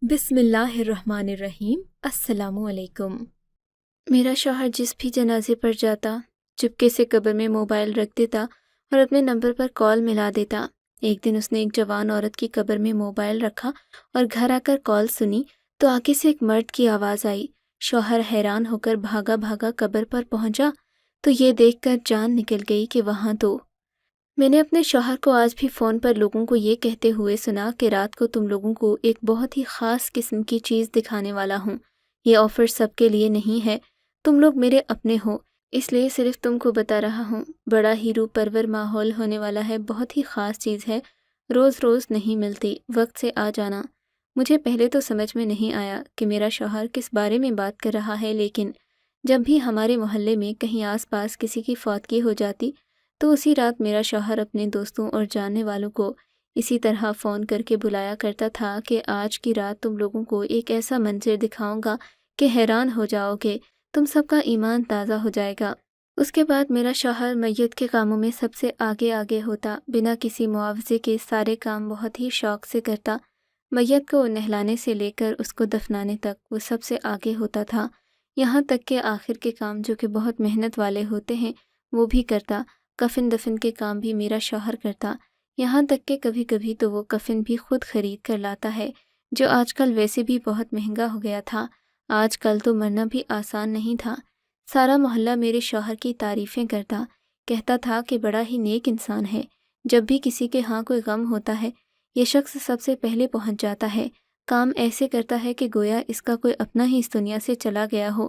بسم اللہ الرحمن الرحیم۔ السلام علیکم۔ میرا شوہر جس بھی جنازے پر جاتا چپکے سے قبر میں موبائل رکھ دیتا اور اپنے نمبر پر کال ملا دیتا۔ ایک دن اس نے ایک جوان عورت کی قبر میں موبائل رکھا اور گھر آ کر کال سنی تو آگے سے ایک مرد کی آواز آئی۔ شوہر حیران ہو کر بھاگا بھاگا قبر پر پہنچا تو یہ دیکھ کر جان نکل گئی کہ وہاں تو میں نے اپنے شوہر کو آج بھی فون پر لوگوں کو یہ کہتے ہوئے سنا کہ رات کو تم لوگوں کو ایک بہت ہی خاص قسم کی چیز دکھانے والا ہوں۔ یہ آفر سب کے لیے نہیں ہے، تم لوگ میرے اپنے ہو، اس لیے صرف تم کو بتا رہا ہوں۔ بڑا ہی روح پرور ماحول ہونے والا ہے، بہت ہی خاص چیز ہے، روز روز نہیں ملتی، وقت سے آ جانا۔ مجھے پہلے تو سمجھ میں نہیں آیا کہ میرا شوہر کس بارے میں بات کر رہا ہے، لیکن جب بھی ہمارے محلے میں کہیں آس پاس کسی کی فوتگی ہو جاتی تو اسی رات میرا شوہر اپنے دوستوں اور جاننے والوں کو اسی طرح فون کر کے بلایا کرتا تھا کہ آج کی رات تم لوگوں کو ایک ایسا منظر دکھاؤں گا کہ حیران ہو جاؤ گے، تم سب کا ایمان تازہ ہو جائے گا۔ اس کے بعد میرا شوہر میت کے کاموں میں سب سے آگے آگے ہوتا، بنا کسی معاوضے کے سارے کام بہت ہی شوق سے کرتا۔ میت کو نہلانے سے لے کر اس کو دفنانے تک وہ سب سے آگے ہوتا تھا، یہاں تک کہ آخر کے کام جو کہ بہت محنت والے ہوتے ہیں وہ بھی کرتا۔ کفن دفن کے کام بھی میرا شوہر کرتا، یہاں تک کہ کبھی کبھی تو وہ کفن بھی خود خرید کر لاتا ہے، جو آج کل ویسے بھی بہت مہنگا ہو گیا تھا۔ آج کل تو مرنا بھی آسان نہیں تھا۔ سارا محلہ میرے شوہر کی تعریفیں کرتا، کہتا تھا کہ بڑا ہی نیک انسان ہے، جب بھی کسی کے ہاں کوئی غم ہوتا ہے یہ شخص سب سے پہلے پہنچ جاتا ہے، کام ایسے کرتا ہے کہ گویا اس کا کوئی اپنا ہی اس دنیا سے چلا گیا ہو۔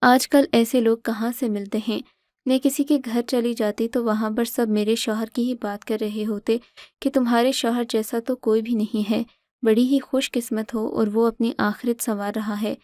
آج کل ایسے لوگ کہاں سے ملتے ہیں؟ میں کسی کے گھر چلی جاتی تو وہاں پر سب میرے شوہر کی ہی بات کر رہے ہوتے کہ تمہارے شوہر جیسا تو کوئی بھی نہیں ہے، بڑی ہی خوش قسمت ہو اور وہ اپنی آخرت سنوار رہا ہے،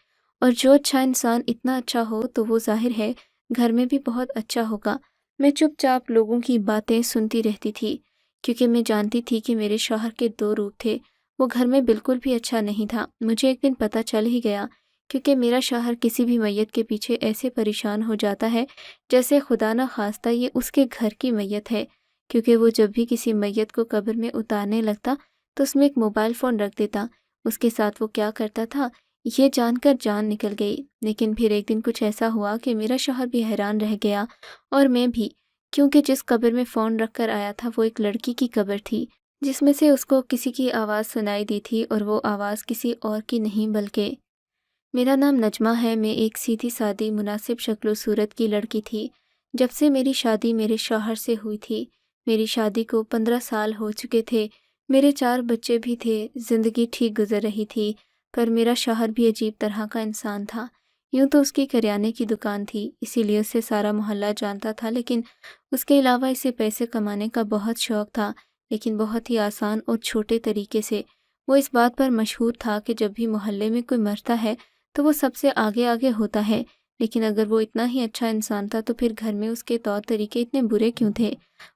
اور جو اچھا انسان اتنا اچھا ہو تو وہ ظاہر ہے گھر میں بھی بہت اچھا ہوگا۔ میں چپ چاپ لوگوں کی باتیں سنتی رہتی تھی، کیونکہ میں جانتی تھی کہ میرے شوہر کے دو روپ تھے، وہ گھر میں بالکل بھی اچھا نہیں تھا۔ مجھے ایک دن پتہ چل ہی گیا، کیونکہ میرا شوہر کسی بھی میت کے پیچھے ایسے پریشان ہو جاتا ہے جیسے خدا نہ خواستہ یہ اس کے گھر کی میت ہے، کیونکہ وہ جب بھی کسی میت کو قبر میں اتارنے لگتا تو اس میں ایک موبائل فون رکھ دیتا۔ اس کے ساتھ وہ کیا کرتا تھا یہ جان کر جان نکل گئی۔ لیکن پھر ایک دن کچھ ایسا ہوا کہ میرا شوہر بھی حیران رہ گیا اور میں بھی، کیونکہ جس قبر میں فون رکھ کر آیا تھا وہ ایک لڑکی کی قبر تھی، جس میں سے اس کو کسی کی آواز سنائی دی تھی، اور وہ آواز کسی اور کی نہیں بلکہ میرا نام نجمہ ہے۔ میں ایک سیدھی سادی مناسب شکل و صورت کی لڑکی تھی۔ جب سے میری شادی میرے شوہر سے ہوئی تھی، میری شادی کو 15 سال ہو چکے تھے، میرے 4 بچے بھی تھے، زندگی ٹھیک گزر رہی تھی، پر میرا شوہر بھی عجیب طرح کا انسان تھا۔ یوں تو اس کی کریانے کی دکان تھی، اسی لیے اسے سارا محلہ جانتا تھا، لیکن اس کے علاوہ اسے پیسے کمانے کا بہت شوق تھا، لیکن بہت ہی آسان اور چھوٹے طریقے سے۔ وہ اس بات پر مشہور تھا کہ جب بھی محلے میں کوئی مرتا ہے تو وہ سب سے آگے آگے ہوتا ہے، لیکن اگر وہ اتنا ہی اچھا انسان تھا تو پھر گھر میں اس کے طور طریقے اتنے برے کیوں تھے؟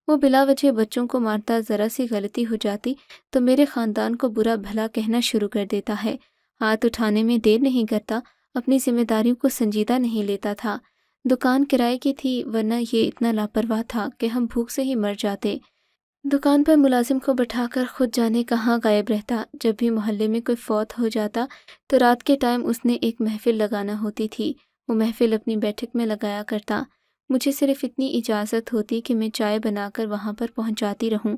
وہ بلا وجہ بچوں کو مارتا، ذرا سی غلطی ہو جاتی تو میرے خاندان کو برا بھلا کہنا شروع کر دیتا ہے، ہاتھ اٹھانے میں دیر نہیں کرتا، اپنی ذمہ داریوں کو سنجیدہ نہیں لیتا تھا۔ دکان کرائے کی تھی، ورنہ یہ اتنا لاپرواہ تھا کہ ہم بھوک سے ہی مر جاتے۔ دکان پر ملازم کو بٹھا کر خود جانے کہاں غائب رہتا۔ جب بھی محلے میں کوئی فوت ہو جاتا تو رات کے ٹائم اس نے ایک محفل لگانا ہوتی تھی، وہ محفل اپنی بیٹھک میں لگایا کرتا۔ مجھے صرف اتنی اجازت ہوتی کہ میں چائے بنا کر وہاں پر پہنچاتی رہوں۔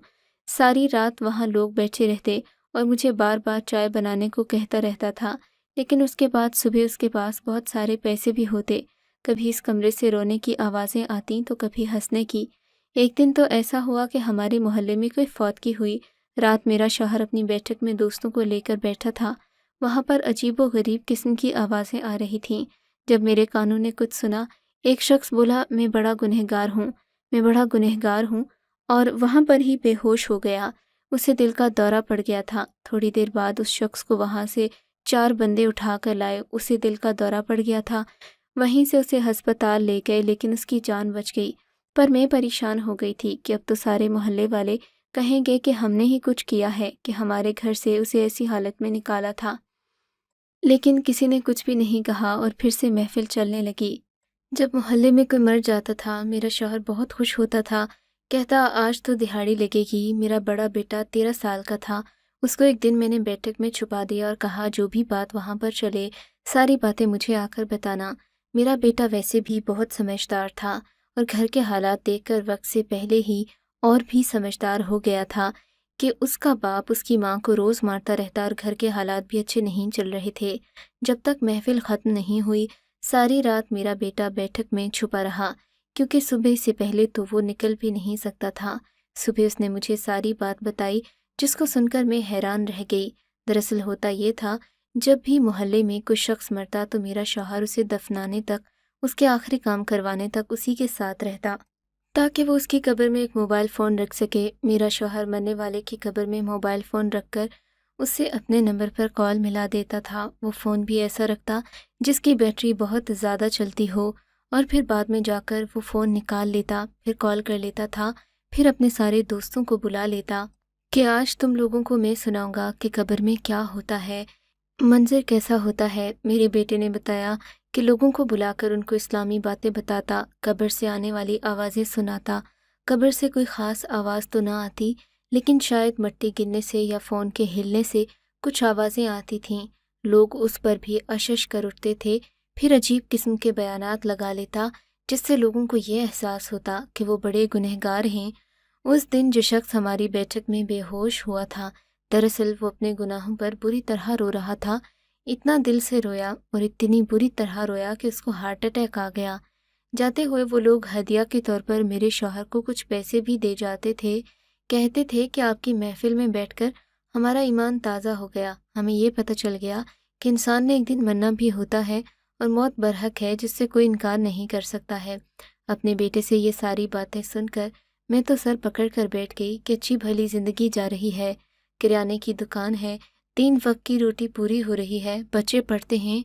ساری رات وہاں لوگ بیٹھے رہتے اور مجھے بار بار چائے بنانے کو کہتا رہتا تھا، لیکن اس کے بعد صبح اس کے پاس بہت سارے پیسے بھی ہوتے۔ کبھی اس کمرے سے رونے کی آوازیں آتیں تو کبھی ہنسنے کی۔ ایک دن تو ایسا ہوا کہ ہمارے محلے میں کوئی فوتگی ہوئی۔ رات میرا شوہر اپنی بیٹھک میں دوستوں کو لے کر بیٹھا تھا، وہاں پر عجیب و غریب قسم کی آوازیں آ رہی تھیں۔ جب میرے کانوں نے کچھ سنا، ایک شخص بولا، میں بڑا گنہگار ہوں، میں بڑا گنہگار ہوں، اور وہاں پر ہی بے ہوش ہو گیا۔ اسے دل کا دورہ پڑ گیا تھا۔ تھوڑی دیر بعد اس شخص کو وہاں سے 4 بندے اٹھا کر لائے، اسے دل کا دورہ پڑ گیا تھا، وہیں سے اسے ہسپتال لے گئے، لیکن اس کی جان بچ گئی۔ پر میں پریشان ہو گئی تھی کہ اب تو سارے محلے والے کہیں گے کہ ہم نے ہی کچھ کیا ہے کہ ہمارے گھر سے اسے ایسی حالت میں نکالا تھا، لیکن کسی نے کچھ بھی نہیں کہا اور پھر سے محفل چلنے لگی۔ جب محلے میں کوئی مر جاتا تھا میرا شوہر بہت خوش ہوتا تھا، کہتا آج تو دہاڑی لگے گی۔ میرا بڑا بیٹا 13 سال کا تھا، اس کو ایک دن میں نے بیٹھک میں چھپا دیا اور کہا جو بھی بات وہاں پر چلے ساری باتیں مجھے آ کر بتانا۔ میرا بیٹا ویسے بھی بہت سمجھدار تھا اور گھر کے حالات دیکھ کر وقت سے پہلے ہی اور بھی سمجھدار ہو گیا تھا کہ اس کا باپ اس کی ماں کو روز مارتا رہتا اور گھر کے حالات بھی اچھے نہیں چل رہے تھے۔ جب تک محفل ختم نہیں ہوئی ساری رات میرا بیٹا بیٹھک میں چھپا رہا، کیونکہ صبح سے پہلے تو وہ نکل بھی نہیں سکتا تھا۔ صبح اس نے مجھے ساری بات بتائی جس کو سن کر میں حیران رہ گئی۔ دراصل ہوتا یہ تھا، جب بھی محلے میں کوئی شخص مرتا تو میرا شوہر اسے دفنانے تک، اس کے آخری کام کروانے تک اسی کے ساتھ رہتا تاکہ وہ اس کی قبر میں ایک موبائل فون رکھ سکے۔ میرا شوہر مرنے والے کی قبر میں موبائل فون رکھ کر اس سے اپنے نمبر پر کال ملا دیتا تھا۔ وہ فون بھی ایسا رکھتا جس کی بیٹری بہت زیادہ چلتی ہو، اور پھر بعد میں جا کر وہ فون نکال لیتا، پھر کال کر لیتا تھا، پھر اپنے سارے دوستوں کو بلا لیتا کہ آج تم لوگوں کو میں سناؤں گا کہ قبر میں کیا ہوتا ہے، منظر کیسا ہوتا ہے۔ میرے بیٹے نے بتایا کہ لوگوں کو بلا کر ان کو اسلامی باتیں بتاتا، قبر سے آنے والی آوازیں سناتا۔ قبر سے کوئی خاص آواز تو نہ آتی، لیکن شاید مٹی گرنے سے یا فون کے ہلنے سے کچھ آوازیں آتی تھیں۔ لوگ اس پر بھی اشش کر اٹھتے تھے، پھر عجیب قسم کے بیانات لگا لیتا جس سے لوگوں کو یہ احساس ہوتا کہ وہ بڑے گنہگار ہیں۔ اس دن جو شخص ہماری بیٹھک میں بے ہوش ہوا تھا، دراصل وہ اپنے گناہوں پر بری طرح رو رہا تھا۔ اتنا دل سے رویا اور اتنی بری طرح رویا کہ اس کو ہارٹ اٹیک آ گیا۔ جاتے ہوئے وہ لوگ ہدیہ کے طور پر میرے شوہر کو کچھ پیسے بھی دے جاتے تھے، کہتے تھے کہ آپ کی محفل میں بیٹھ کر ہمارا ایمان تازہ ہو گیا، ہمیں یہ پتہ چل گیا کہ انسان نے ایک دن مرنا بھی ہوتا ہے اور موت برحق ہے جس سے کوئی انکار نہیں کر سکتا ہے۔ اپنے بیٹے سے یہ ساری باتیں سن کر میں تو سر پکڑ کر بیٹھ گئی کہ اچھی بھلی زندگی جا رہی ہے، کریانے کی دکان ہے، 3 وقت کی روٹی پوری ہو رہی ہے، بچے پڑھتے ہیں،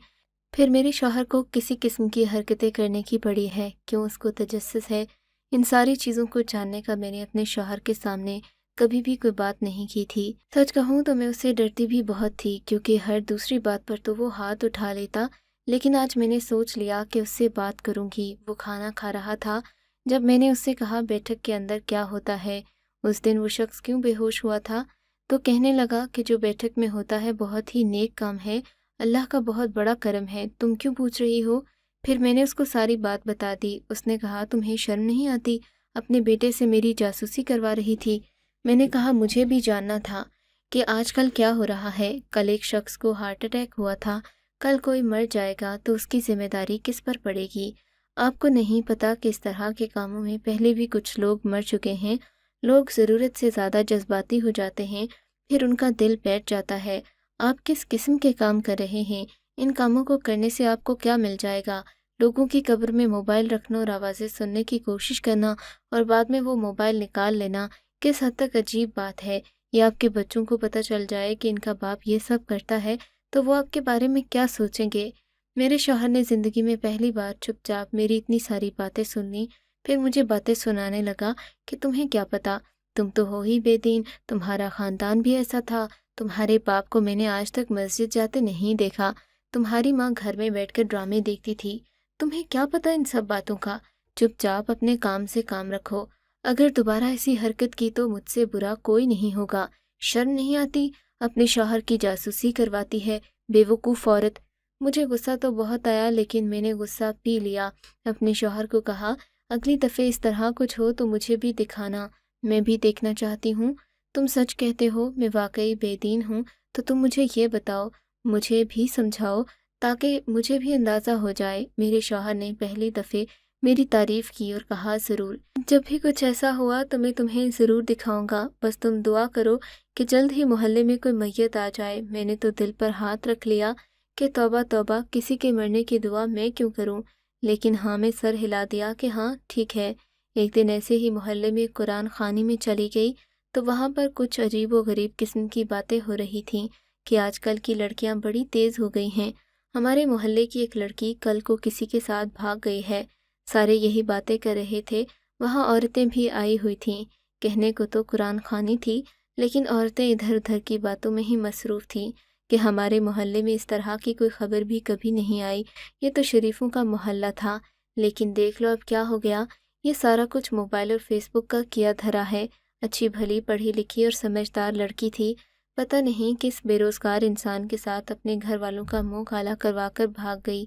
پھر میرے شوہر کو کسی قسم کی حرکتیں کرنے کی پڑی ہے، کیوں اس کو تجسس ہے۔ ان ساری چیزوں کو جاننے کا میں نے اپنے شوہر کے سامنے کبھی بھی کوئی بات نہیں کی تھی۔ سچ کہوں تو میں اس سے ڈرتی بھی بہت تھی، کیونکہ ہر دوسری بات پر تو وہ ہاتھ اٹھا لیتا، لیکن آج میں نے سوچ لیا کہ اس سے بات کروں گی۔ وہ کھانا کھا رہا تھا جب میں نے اس سے کہا بیٹھک کے اندر کیا ہوتا ہے، اس دن وہ شخص کیوں بے ہوش ہوا تھا، تو کہنے لگا کہ جو بیٹھک میں ہوتا ہے بہت ہی نیک کام ہے، اللہ کا بہت بڑا کرم ہے، تم کیوں پوچھ رہی ہو؟ پھر میں نے اس کو ساری بات بتا دی۔ اس نے کہا تمہیں شرم نہیں آتی، اپنے بیٹے سے میری جاسوسی کروا رہی تھی۔ میں نے کہا مجھے بھی جاننا تھا کہ آج کل کیا ہو رہا ہے، کل ایک شخص کو ہارٹ اٹیک ہوا تھا، کل کوئی مر جائے گا تو اس کی ذمہ داری کس پر پڑے گی؟ آپ کو نہیں پتا کہ اس طرح کے کاموں میں پہلے بھی کچھ لوگ مر چکے ہیں۔ لوگ ضرورت سے زیادہ جذباتی ہو جاتے ہیں، پھر ان کا دل بیٹھ جاتا ہے۔ آپ کس قسم کے کام کر رہے ہیں؟ ان کاموں کو کرنے سے آپ کو کیا مل جائے گا؟ لوگوں کی قبر میں موبائل رکھنا اور آوازیں سننے کی کوشش کرنا اور بعد میں وہ موبائل نکال لینا کس حد تک عجیب بات ہے؟ یہ آپ کے بچوں کو پتہ چل جائے کہ ان کا باپ یہ سب کرتا ہے تو وہ آپ کے بارے میں کیا سوچیں گے؟ میرے شوہر نے زندگی میں پہلی بار چپ چاپ میری اتنی ساری باتیں سن لیں، پھر مجھے باتیں سنانے لگا کہ تمہیں کیا پتا، تم تو ہو ہی بے دین، تمہارا خاندان بھی ایسا تھا، تمہارے باپ کو میں نے آج تک مسجد جاتے نہیں دیکھا، تمہاری ماں گھر میں بیٹھ کر ڈرامے دیکھتی تھی، تمہیں کیا پتا ان سب باتوں کا؟ چپ چاپ اپنے کام سے کام رکھو، اگر دوبارہ ایسی حرکت کی تو مجھ سے برا کوئی نہیں ہوگا۔ شرم نہیں آتی؟ اپنے شوہر کی جاسوسی کرواتی ہے، بے وقوف عورت۔ مجھے غصہ تو بہت آیا، لیکن میں نے غصہ پی لیا۔ اپنے شوہر کو کہا اگلی دفعہ اس طرح کچھ ہو تو مجھے بھی دکھانا، میں بھی دیکھنا چاہتی ہوں۔ تم سچ کہتے ہو میں واقعی بے دین ہوں تو تم مجھے یہ بتاؤ، مجھے بھی سمجھاؤ تاکہ مجھے بھی اندازہ ہو جائے۔ میرے شوہر نے پہلی دفعہ میری تعریف کی اور کہا ضرور، جب بھی کچھ ایسا ہوا تو میں تمہیں ضرور دکھاؤں گا، بس تم دعا کرو کہ جلد ہی محلے میں کوئی میت آ جائے۔ میں نے تو دل پر ہاتھ رکھ لیا کہ توبہ توبہ، کسی کے مرنے کی دعا میں کیوں کروں، لیکن ہاں میں سر ہلا دیا کہ ہاں ٹھیک ہے۔ ایک دن ایسے ہی محلے میں قرآن خوانی میں چلی گئی تو وہاں پر کچھ عجیب و غریب قسم کی باتیں ہو رہی تھیں کہ آج کل کی لڑکیاں بڑی تیز ہو گئی ہیں۔ ہمارے محلے کی ایک لڑکی کل کو کسی کے ساتھ بھاگ گئی ہے، سارے یہی باتیں کر رہے تھے۔ وہاں عورتیں بھی آئی ہوئی تھیں، کہنے کو تو قرآن خوانی تھی، لیکن عورتیں ادھر ادھر کی باتوں میں ہی مصروف تھیں کہ ہمارے محلے میں اس طرح کی کوئی خبر بھی کبھی نہیں آئی، یہ تو شریفوں کا محلہ تھا۔ لیکن دیکھ لو اب کیا ہو گیا، یہ سارا کچھ موبائل اور فیس بک کا کیا دھرا ہے۔ اچھی بھلی پڑھی لکھی اور سمجھدار لڑکی تھی، پتہ نہیں کس بے روزگار انسان کے ساتھ اپنے گھر والوں کا منہ کالا کروا کر بھاگ گئی۔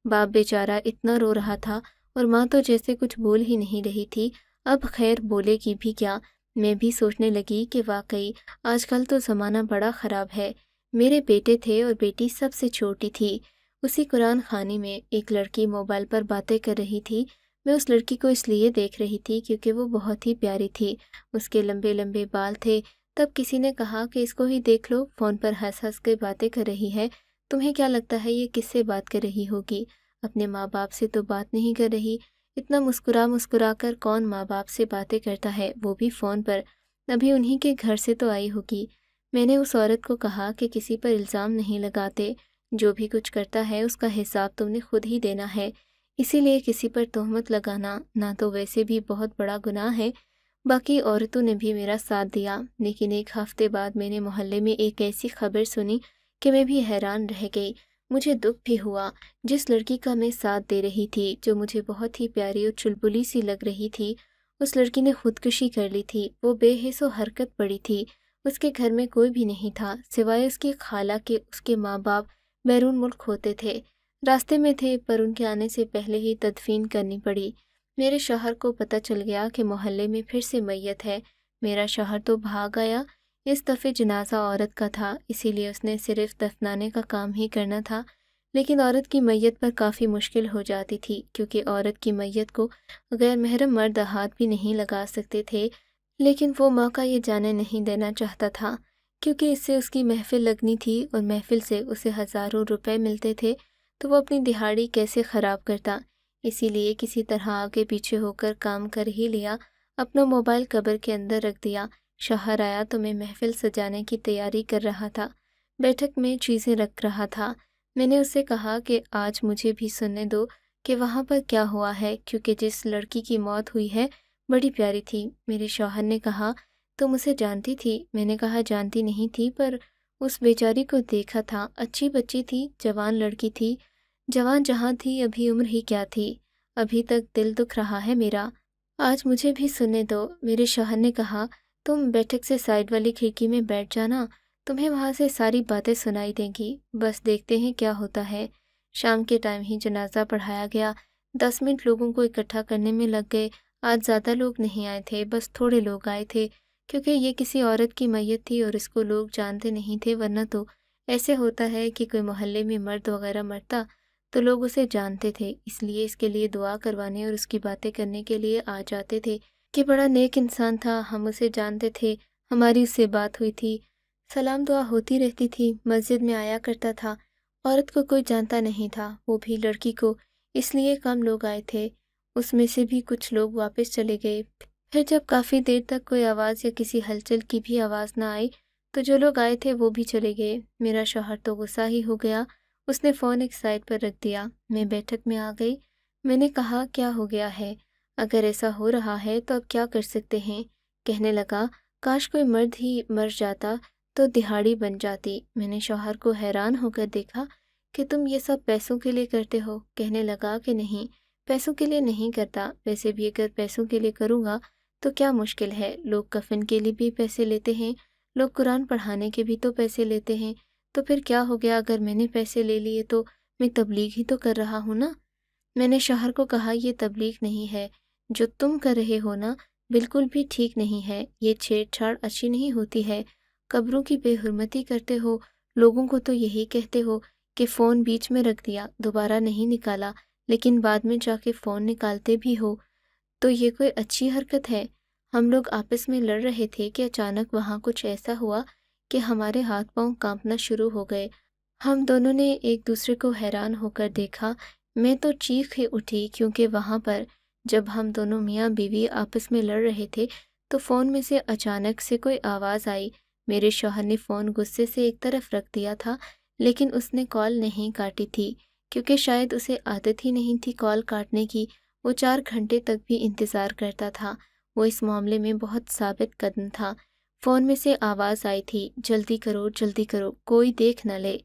باپ بیچارہ اتنا رو رہا تھا اور ماں تو جیسے کچھ بول ہی نہیں رہی تھی۔ اب خیر بولے گی بھی کیا؟ میں بھی سوچنے لگی کہ واقعی آج کل تو زمانہ بڑا خراب ہے۔ میرے بیٹے تھے اور بیٹی سب سے چھوٹی تھی۔ اسی قرآن خوانی میں ایک لڑکی موبائل پر باتیں کر رہی تھی۔ میں اس لڑکی کو اس لیے دیکھ رہی تھی کیونکہ وہ بہت ہی پیاری تھی۔ اس کے لمبے لمبے بال تھے۔ تب کسی نے کہا کہ اس کو ہی دیکھ لو، فون پر ہنس ہنس کے باتیں کر رہی ہے۔ تمہیں کیا لگتا ہے یہ کس سے بات کر رہی ہوگی؟ اپنے ماں باپ سے تو بات نہیں کر رہی۔ اتنا مسکرا کر کون ماں باپ سے باتیں کرتا ہے، وہ بھی فون پر؟ ابھی انہی کے گھر سے تو آئی ہوگی۔ میں نے اس عورت کو کہا کہ کسی پر الزام نہیں لگاتے، جو بھی کچھ کرتا ہے اس کا حساب تم نے خود ہی دینا ہے، اسی لیے کسی پر تہمت لگانا نہ تو ویسے بھی بہت بڑا گناہ ہے۔ باقی عورتوں نے بھی میرا ساتھ دیا، لیکن ایک ہفتے بعد میں نے محلے میں ایک ایسی خبر سنی کہ میں بھی حیران رہ گئی۔ مجھے دکھ بھی ہوا۔ جس لڑکی کا میں ساتھ دے رہی تھی، جو مجھے بہت ہی پیاری اور چلبلی سی لگ رہی تھی، اس لڑکی نے خودکشی کر لی تھی۔ وہ بے حس و حرکت پڑی تھی۔ اس کے گھر میں کوئی بھی نہیں تھا سوائے اس کی خالہ کے۔ اس کے ماں باپ بیرون ملک ہوتے تھے، راستے میں تھے، پر ان کے آنے سے پہلے ہی تدفین کرنی پڑی۔ میرے شوہر کو پتہ چل گیا کہ محلے میں پھر سے میت ہے۔ میرا شوہر تو بھاگ آیا۔ اس دفعہ جنازہ عورت کا تھا، اسی لیے اس نے صرف دفنانے کا کام ہی کرنا تھا، لیکن عورت کی میت پر کافی مشکل ہو جاتی تھی کیونکہ عورت کی میت کو غیر محرم مرد ہاتھ بھی نہیں لگا سکتے تھے۔ لیکن وہ موقع یہ جانے نہیں دینا چاہتا تھا کیونکہ اس سے اس کی محفل لگنی تھی اور محفل سے اسے ہزاروں روپے ملتے تھے، تو وہ اپنی دہاڑی کیسے خراب کرتا؟ اسی لیے کسی طرح آگے پیچھے ہو کر کام کر ہی لیا۔ اپنا موبائل قبر کے اندر رکھ دیا۔ شوہر آیا تو میں محفل سجانے کی تیاری کر رہا تھا، بیٹھک میں چیزیں رکھ رہا تھا۔ میں نے اسے کہا کہ آج مجھے بھی سننے دو کہ وہاں پر کیا ہوا ہے، کیونکہ جس لڑکی کی موت ہوئی ہے بڑی پیاری تھی۔ میرے شوہر نے کہا تم اسے جانتی تھی؟ میں نے کہا جانتی نہیں تھی، پر اس بیچاری کو دیکھا تھا، اچھی بچی تھی، جوان لڑکی تھی۔ جوان جہاں تھی، ابھی عمر ہی کیا تھی؟ ابھی تک دل دکھ رہا ہے میرا۔ آج مجھے بھی سننے دو۔ میرے شوہر نے کہا تم بیٹھک سے سائڈ والی کھڑکی میں بیٹھ جانا، تمہیں وہاں سے ساری باتیں سنائی دیں گی، بس دیکھتے ہیں کیا ہوتا ہے۔ شام کے ٹائم ہی جنازہ پڑھایا گیا۔ 10 منٹ لوگوں کو اکٹھا کرنے میں لگ گئے۔ آج زیادہ لوگ نہیں آئے تھے، بس تھوڑے لوگ آئے تھے کیونکہ یہ کسی عورت کی میت تھی اور اس کو لوگ جانتے نہیں تھے، ورنہ تو ایسے ہوتا ہے کہ کوئی محلے میں مرد وغیرہ مرتا تو لوگ اسے جانتے تھے، اس لیے اس کے لیے دعا کروانے اور اس کی باتیں کرنے کے لیے آ جاتے تھے کہ بڑا نیک انسان تھا، ہم اسے جانتے تھے، ہماری اس سے بات ہوئی تھی، سلام دعا ہوتی رہتی تھی، مسجد میں آیا کرتا تھا۔ عورت کو کوئی جانتا نہیں تھا، وہ بھی لڑکی کو، اس لیے کم لوگ آئے تھے۔ اس میں سے بھی کچھ لوگ واپس چلے گئے۔ پھر جب کافی دیر تک کوئی آواز یا کسی ہلچل کی بھی آواز نہ آئی تو جو لوگ آئے تھے وہ بھی چلے گئے۔ میرا شوہر تو غصہ ہی ہو گیا، اس نے فون ایک سائڈ پر رکھ دیا۔ میں بیٹھک میں آ گئی۔ میں نے کہا کیا ہو گیا ہے؟ اگر ایسا ہو رہا ہے تو اب کیا کر سکتے ہیں؟ کہنے لگا کاش کوئی مرد ہی مر جاتا تو دہاڑی بن جاتی۔ میں نے شوہر کو حیران ہو کر دیکھا کہ تم یہ سب پیسوں کے لیے کرتے ہو؟ کہنے لگا کہ نہیں، پیسوں کے لیے نہیں کرتا، ویسے بھی اگر پیسوں کے لیے کروں گا تو کیا مشکل ہے، لوگ کفن کے لیے بھی پیسے لیتے ہیں، لوگ قرآن پڑھانے کے بھی تو پیسے لیتے ہیں، تو پھر کیا ہو گیا اگر میں نے پیسے لے لیے تو میں تبلیغ ہی تو کر رہا ہوں نا۔ میں نے شوہر کو کہا یہ تبلیغ نہیں ہے، جو تم کر رہے ہو نا بالکل بھی ٹھیک نہیں ہے، یہ چھیڑ چھاڑ اچھی نہیں ہوتی ہے، قبروں کی بے حرمتی کرتے ہو، لوگوں کو تو یہی کہتے ہو کہ فون بیچ میں رکھ دیا، دوبارہ نہیں نکالا، لیکن بعد میں جا کے فون نکالتے بھی ہو، تو یہ کوئی اچھی حرکت ہے؟ ہم لوگ آپس میں لڑ رہے تھے کہ اچانک وہاں کچھ ایسا ہوا کہ ہمارے ہاتھ پاؤں کانپنا شروع ہو گئے۔ ہم دونوں نے ایک دوسرے کو حیران ہو کر دیکھا۔ میں تو چیخ ہی اٹھی کیونکہ وہاں پر جب ہم دونوں میاں بیوی آپس میں لڑ رہے تھے تو فون میں سے اچانک سے کوئی آواز آئی۔ میرے شوہر نے فون غصے سے ایک طرف رکھ دیا تھا، لیکن اس نے کال نہیں کاٹی تھی کیونکہ شاید اسے عادت ہی نہیں تھی کال کاٹنے کی۔ وہ 4 گھنٹے تک بھی انتظار کرتا تھا۔ وہ اس معاملے میں بہت ثابت قدم تھا۔ فون میں سے آواز آئی تھی جلدی کرو کوئی دیکھ نہ لے۔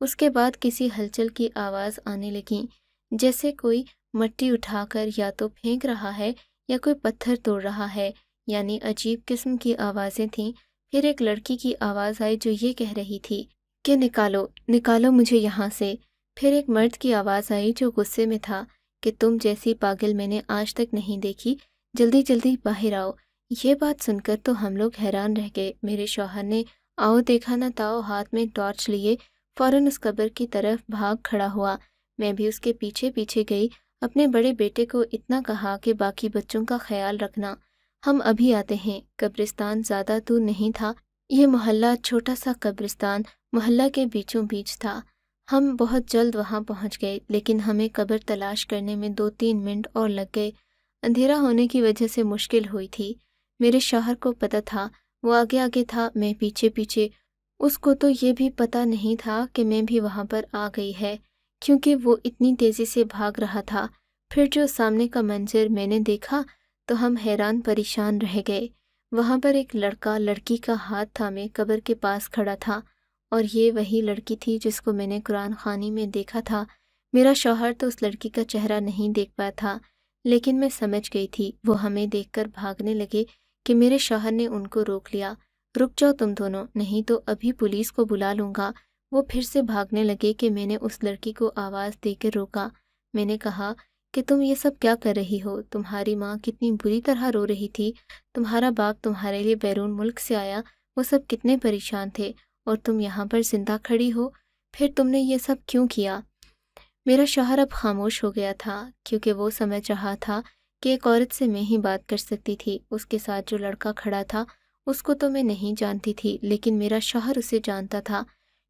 اس کے بعد کسی ہلچل کی آواز آنے لگی، جیسے کوئی مٹی اٹھا کر یا تو پھینک رہا ہے یا کوئی پتھر توڑ رہا ہے، یعنی عجیب قسم کی آوازیں تھیں۔ پھر ایک لڑکی کی آواز آئی جو یہ کہہ رہی تھی کہ نکالو نکالو مجھے یہاں سے۔ پھر ایک مرد کی آواز آئی جو غصے میں تھا کہ تم جیسی پاگل میں نے آج تک نہیں دیکھی، جلدی جلدی باہر آؤ۔ یہ بات سن کر تو ہم لوگ حیران رہ گئے۔ میرے شوہر نے آؤ دیکھا نہ تاؤ ہاتھ میں ٹارچ لیے فوراً اس قبر کی طرف بھاگ کھڑا ہوا۔ میں بھی اس کے پیچھے پیچھے گئی۔ اپنے بڑے بیٹے کو اتنا کہا کہ باقی بچوں کا خیال رکھنا، ہم ابھی آتے ہیں۔ قبرستان زیادہ دور نہیں تھا، یہ محلہ چھوٹا سا قبرستان محلہ کے بیچوں بیچ تھا۔ ہم بہت جلد وہاں پہنچ گئے، لیکن ہمیں قبر تلاش کرنے میں 2-3 منٹ اور لگ گئے۔ اندھیرا ہونے کی وجہ سے مشکل ہوئی تھی۔ میرے شوہر کو پتہ تھا، وہ آگے آگے تھا، میں پیچھے پیچھے۔ اس کو تو یہ بھی پتہ نہیں تھا کہ میں بھی وہاں پر آ گئی ہے، کیونکہ وہ اتنی تیزی سے بھاگ رہا تھا۔ پھر جو سامنے کا منظر میں نے دیکھا تو ہم حیران پریشان رہ گئے۔ وہاں پر ایک لڑکا لڑکی کا ہاتھ تھامے قبر کے پاس کھڑا تھا، اور یہ وہی لڑکی تھی جس کو میں نے قرآن خوانی میں دیکھا تھا۔ میرا شوہر تو اس لڑکی کا چہرہ نہیں دیکھ پایا تھا، لیکن میں سمجھ گئی تھی۔ وہ ہمیں دیکھ کر بھاگنے لگے کہ میرے شوہر نے ان کو روک لیا۔ رک جاؤ تم دونوں، نہیں تو ابھی پولیس کو بلا لوں گا۔ وہ پھر سے بھاگنے لگے کہ میں نے اس لڑکی کو آواز دے کر روکا۔ میں نے کہا کہ تم یہ سب کیا کر رہی ہو؟ تمہاری ماں کتنی بری طرح رو رہی تھی، تمہارا باپ تمہارے لیے بیرون ملک سے آیا، وہ سب کتنے پریشان تھے، اور تم یہاں پر زندہ کھڑی ہو، پھر تم نے یہ سب کیوں کیا؟ میرا شوہر اب خاموش ہو گیا تھا، کیونکہ وہ سمجھ رہا تھا کہ ایک عورت سے میں ہی بات کر سکتی تھی۔ اس کے ساتھ جو لڑکا کھڑا تھا اس کو تو میں نہیں جانتی تھی، لیکن میرا شوہر اسے جانتا تھا۔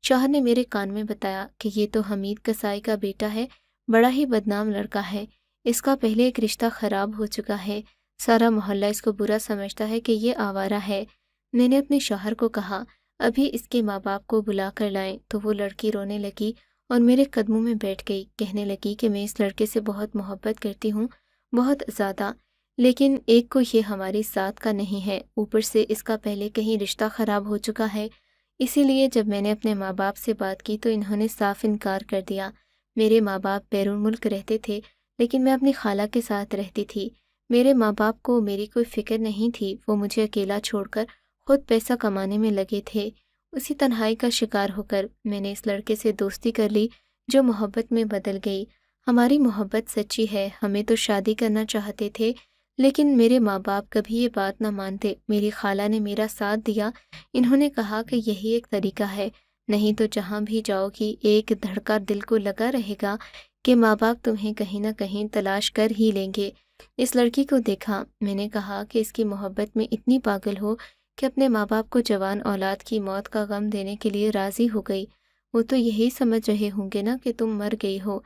شوہر نے میرے کان میں بتایا کہ یہ تو حمید کسائی کا بیٹا ہے، بڑا ہی بدنام لڑکا ہے، اس کا پہلے ایک رشتہ خراب ہو چکا ہے، سارا محلہ اس کو برا سمجھتا ہے کہ یہ آوارہ ہے۔ میں نے اپنے شوہر کو کہا ابھی اس کے ماں باپ کو بلا کر لائیں، تو وہ لڑکی رونے لگی اور میرے قدموں میں بیٹھ گئی، کہنے لگی کہ میں اس لڑکے سے بہت محبت کرتی ہوں، بہت زیادہ، لیکن ایک کو یہ ہماری ساتھ کا نہیں ہے، اوپر سے اس کا پہلے کہیں رشتہ خراب ہو چکا ہے۔ اسی لیے جب میں نے اپنے ماں باپ سے بات کی تو انہوں نے صاف انکار کر دیا۔ میرے ماں باپ بیرون ملک رہتے تھے، لیکن میں اپنی خالہ کے ساتھ رہتی تھی۔ میرے ماں باپ کو میری کوئی فکر نہیں تھی، وہ مجھے اکیلا چھوڑ کر خود پیسہ کمانے میں لگے تھے۔ اسی تنہائی کا شکار ہو کر میں نے اس لڑکے سے دوستی کر لی جو محبت میں بدل گئی۔ ہماری محبت سچی ہے، ہمیں تو شادی کرنا چاہتے تھے، لیکن میرے ماں باپ کبھی یہ بات نہ مانتے۔ میری خالہ نے میرا ساتھ دیا، انہوں نے کہا کہ یہی ایک طریقہ ہے، نہیں تو جہاں بھی جاؤ گی ایک دھڑکا دل کو لگا رہے گا کہ ماں باپ تمہیں کہیں نہ کہیں تلاش کر ہی لیں گے۔ اس لڑکی کو دیکھا، میں نے کہا کہ اس کی محبت میں اتنی پاگل ہو کہ اپنے ماں باپ کو جوان اولاد کی موت کا غم دینے کے لیے راضی ہو گئی۔ وہ تو یہی سمجھ رہے ہوں گے نا کہ تم مر گئی ہو۔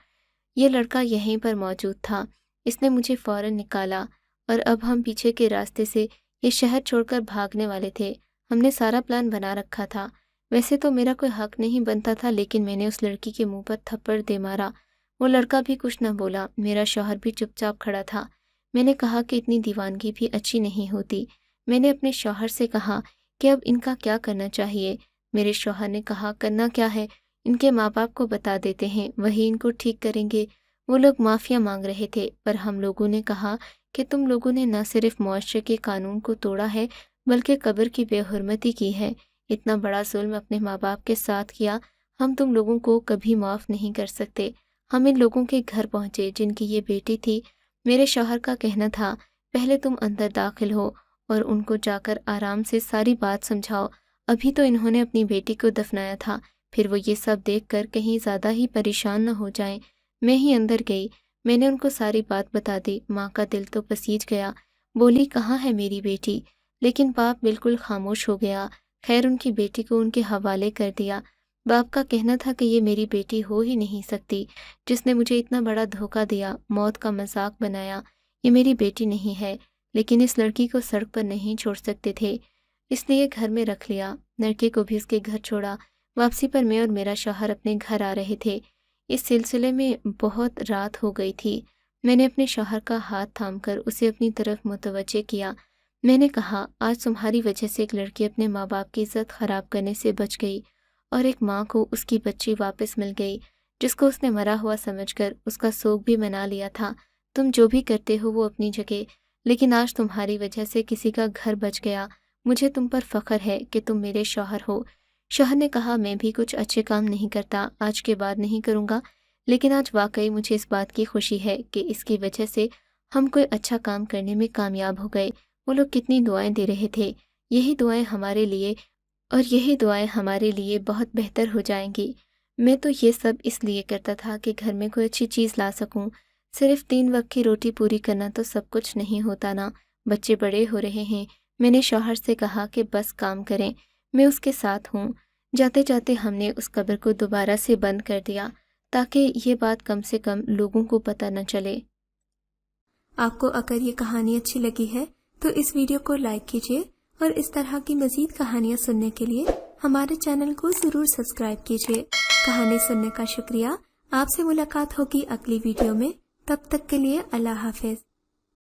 یہ لڑکا یہیں پر موجود تھا، اس نے مجھے فوراً نکالا، اور اب ہم پیچھے کے راستے سے یہ شہر چھوڑ کر بھاگنے والے تھے۔ ہم نے سارا پلان بنا رکھا تھا، ویسے تو میرا کوئی حق نہیں بنتا تھا، لیکن میں نے اس لڑکی کے منہ پر تھپڑ دے مارا۔ وہ لڑکا بھی کچھ نہ بولا، میرا شوہر بھی چپ چاپ کھڑا تھا۔ میں نے کہا کہ اتنی دیوانگی بھی اچھی نہیں ہوتی۔ میں نے اپنے شوہر سے کہا کہ اب ان کا کیا کرنا چاہیے؟ میرے شوہر نے کہا کرنا کیا ہے، ان کے ماں باپ کو بتا دیتے ہیں، وہی ان کو ٹھیک کریں گے۔ وہ لوگ معافیا مانگ رہے تھے، پر ہم لوگوں نے کہا کہ تم لوگوں نے نہ صرف معاشرے کے قانون کو توڑا ہے، بلکہ قبر کی بے حرمتی کی ہے۔ اتنا بڑا ظلم اپنے ماں باپ کے ساتھ کیا، ہم تم لوگوں کو کبھی معاف نہیں کر سکتے۔ ہم ان لوگوں کے گھر پہنچے جن کی یہ بیٹی تھی۔ میرے شوہر کا کہنا تھا پہلے تم اندر داخل ہو اور ان کو جا کر آرام سے ساری بات سمجھاؤ، ابھی تو انہوں نے اپنی بیٹی کو دفنایا تھا، پھر وہ یہ سب دیکھ کر کہیں زیادہ ہی پریشان نہ ہو جائیں۔ میں ہی اندر گئی، میں نے ان کو ساری بات بتا دی۔ ماں کا دل تو پسیج گیا، بولی کہاں ہے میری بیٹی؟ لیکن باپ بالکل خاموش ہو گیا۔ خیر ان کی بیٹی کو ان کے حوالے کر دیا۔ باپ کا کہنا تھا کہ یہ میری بیٹی ہو ہی نہیں سکتی، جس نے مجھے اتنا بڑا دھوکہ دیا، موت کا مذاق بنایا، یہ میری بیٹی نہیں ہے۔ لیکن اس لڑکی کو سڑک پر نہیں چھوڑ سکتے تھے، اس لیے گھر میں رکھ لیا۔ لڑکے کو بھی اس کے گھر چھوڑا۔ واپسی پر میں اور میرا شوہر اپنے گھر آ رہے تھے۔ اس سلسلے میں بہت رات ہو گئی تھی۔ میں نے اپنے شوہر کا ہاتھ تھام کر اسے اپنی طرف متوجہ کیا۔ میں نے کہا آج تمہاری وجہ سے ایک لڑکی اپنے ماں باپ کی عزت خراب کرنے سے بچ گئی، اور ایک ماں کو اس کی بچی واپس مل گئی، جس کو اس نے مرا ہوا سمجھ کر اس کا سوگ بھی منا لیا تھا۔ تم جو بھی کرتے ہو وہ اپنی جگہ، لیکن آج تمہاری وجہ سے کسی کا گھر بچ گیا، مجھے تم پر فخر ہے کہ تم میرے شوہر ہو۔ شوہر نے کہا میں بھی کچھ اچھے کام نہیں کرتا، آج کے بعد نہیں کروں گا، لیکن آج واقعی مجھے اس بات کی خوشی ہے کہ اس کی وجہ سے ہم کوئی اچھا کام کرنے میں کامیاب ہو گئے۔ وہ لوگ کتنی دعائیں دے رہے تھے، یہی دعائیں ہمارے لیے بہت بہتر ہو جائیں گی۔ میں تو یہ سب اس لیے کرتا تھا کہ گھر میں کوئی اچھی چیز لا سکوں۔ صرف 3 وقت کی روٹی پوری کرنا تو سب کچھ نہیں ہوتا نا، بچے بڑے ہو رہے ہیں۔ میں نے شوہر سے کہا کہ بس کام کریں، میں اس کے ساتھ ہوں۔ جاتے جاتے ہم نے اس قبر کو دوبارہ سے بند کر دیا تاکہ یہ بات کم سے کم لوگوں کو پتہ نہ چلے۔ آپ کو اگر یہ کہانی اچھی لگی ہے تو اس ویڈیو کو لائک کیجیے اور اس طرح کی مزید کہانیاں سننے کے لیے ہمارے چینل کو ضرور سبسکرائب کیجیے۔ کہانی سننے کا شکریہ۔ آپ سے ملاقات ہوگی اگلی ویڈیو میں، تب تک کے لیے اللہ حافظ۔